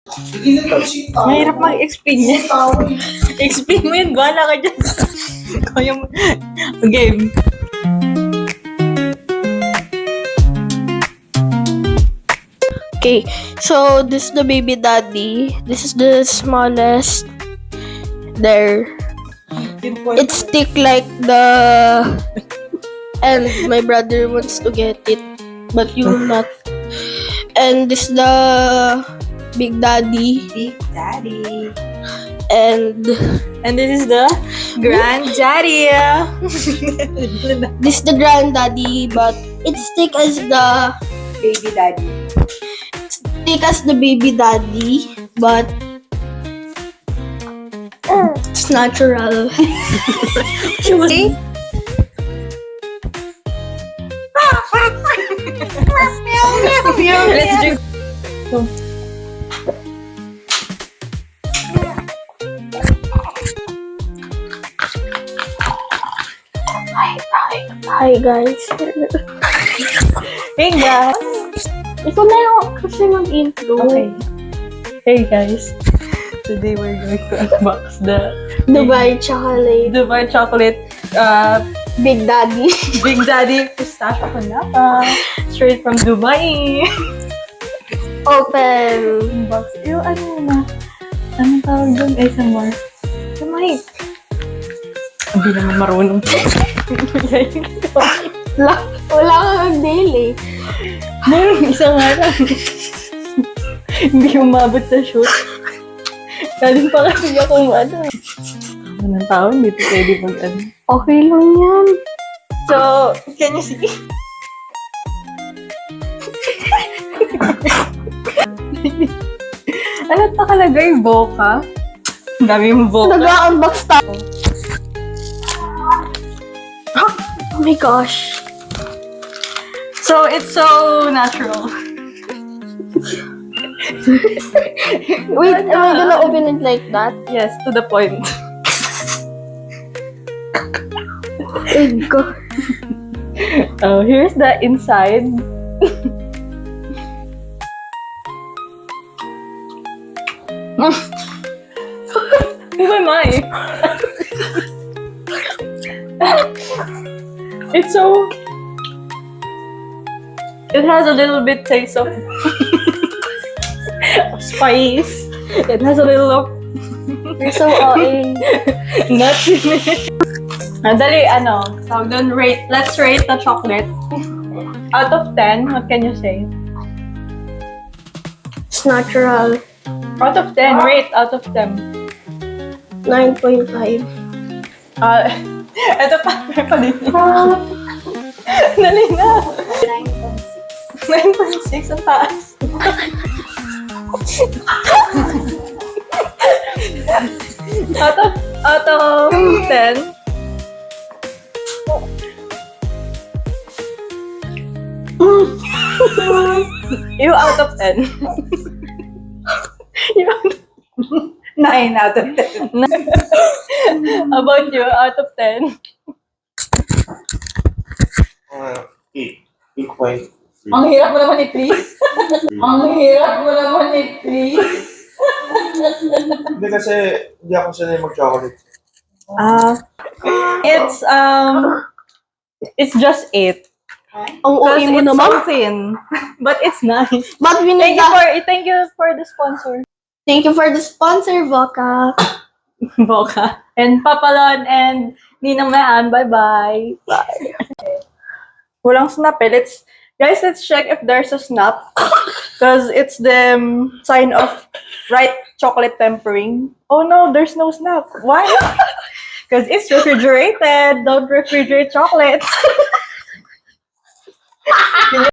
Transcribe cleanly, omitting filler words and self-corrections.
Mahirap mag-explain yan. Explain mo yun, bahala ka dyan. Kaya mo. Game. Okay, so this is the baby daddy. This is the smallest. There. It's thick like the... And my brother wants to get it, but you will not. And this is the big daddy. Big Daddy. And And this is the Granddaddy. this is the granddaddy, but it's thick as the... Baby Daddy. Thick as the baby daddy, but it's natural. She was... Let's drink. Hi guys. Hey guys. Ito na yung kasi mag-intro. Okay. Hey guys. Today we're going to unbox the Dubai chocolate. Dubai chocolate Big Daddy. Big Daddy pistachio panapa straight from Dubai. Open. Unbox. Yung ano na? Anong tawag doon? ASMR. The mic. Hindi naman marunong. Wala kang daily. Meron isang araw. Hindi umabot sa shoot. Galing pa kasi akong ano. Anong tao, hindi ito pwede mag-ano. Okay lang yan. So, can you see? Ano nakalagay? Boca? Ang dami yung boca. Nag-unbox tayo. Oh my gosh. So, it's so natural. Wait, am I gonna open it like that? Yes, to the point. Oh god. Oh, here's the inside. Who am I? It's so... It has a little bit taste of spice. It has a little of You're so OA. nuts in it. Dali, ano, tawag doon, let's rate the chocolate. Out of 10, what can you say? It's natural. Out of 10, rate out of 10. 9.5. Ito pa, may pa din. Dali na. 9.6 ang taas. out of 10. You out of 10. You out of 9 out of 10. About you, out of 10. 8.3. Ang hirap mo naman i-please. Ang hirap mo naman i-please. Hindi kasi hindi ako sanay mag-chocolate. It's just 8. Ang OA mo It's naman. something. But it's nice. But we need Thank you for the sponsor. Thank you for the sponsor, Voca. Boca. And Papalon and Ninang Mehan. Bye-bye. Bye. Walang snap eh. Guys, let's check if there's a snap. Because it's the sign of right chocolate tempering. Oh no, there's no snap. Why? Because it's refrigerated. Don't refrigerate chocolates.